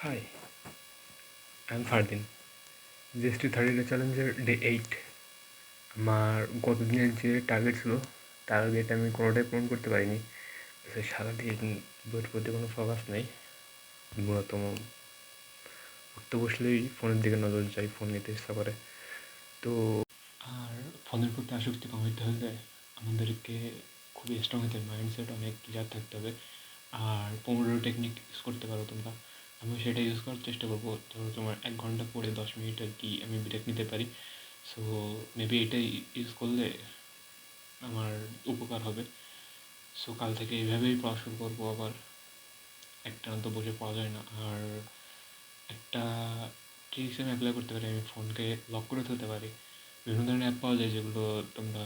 High, I am Fardin. GST 30 day চ্যালেঞ্জের day 8। আমার গতদিনের যে টার্গেট ছিল, টার্গেট আমি কোনোটাই পূরণ করতে পারিনি। সারাদিন বইয়ের প্রতি কোনো ফোকাস নেই। মূলত পড়তে বসলেই ফোনের দিকে নজর যায়, ফোন নিতে ইচ্ছা করে। তো আর ফোনের প্রতি আসক্তি কমাইতে হলে আমাদেরকে খুবই স্ট্রং হতে হবে, মাইন্ডসেট অনেক ক্লিয়ার থাকতে হবে। আর পোমোডোরো টেকনিক ইউজ করতে পারো তোমরা। আমি সেটা ইউজ করার চেষ্টা করবো। ধরো তোমার 1 ঘন্টা পরে 10 মিনিট আর কি আমি ব্রেক নিতে পারি। সো মেবি এটাই ইউজ করলে আমার উপকার হবে। সো কাল থেকে এইভাবেই পড়া শুরু করবো আবার। একটানা তো বসে পড়া যায় না। আর একটা ট্রিক্স আমি অ্যাপ্লাই করতে পারি, আমি ফোনকে লক করে তুলতে পারি। বিভিন্ন ধরনের অ্যাপ পাওয়া যায় যেগুলো তোমরা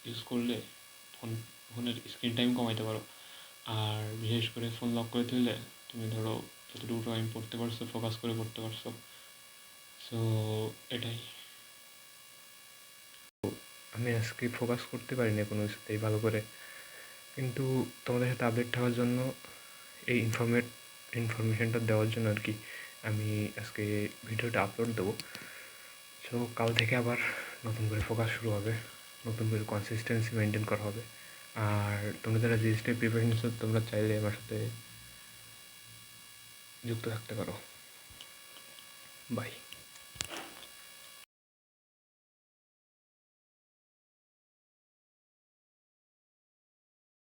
ইউজ করলে ফোনের স্ক্রিন টাইম কমাইতে পারো। আর বিশেষ করে ফোন লক করে তুললে তুমি ধরো যতটুকু টাইম পড়তে পারছো, ফোকাস করে পড়তে পারছো। সো এটাই। আমি আজকে ফোকাস করতে পারিনি কোনো কিছুতেই ভালো করে, কিন্তু তোমাদের সাথে আপডেট থাকার জন্য এই ইনফরমেশনটা দেওয়ার জন্য আর কি আমি আজকে ভিডিওটা আপলোড দেবো। সো কাল থেকে আবার নতুন করে ফোকাস শুরু হবে, নতুন করে কনসিস্টেন্সি মেনটেন করা হবে। আর তোমরা যারা জিএসটি প্রিপারেশন নিচ্ছ, তোমরা চাইলে আমার সাথে যুক্ত থাকতে পারো। বাই।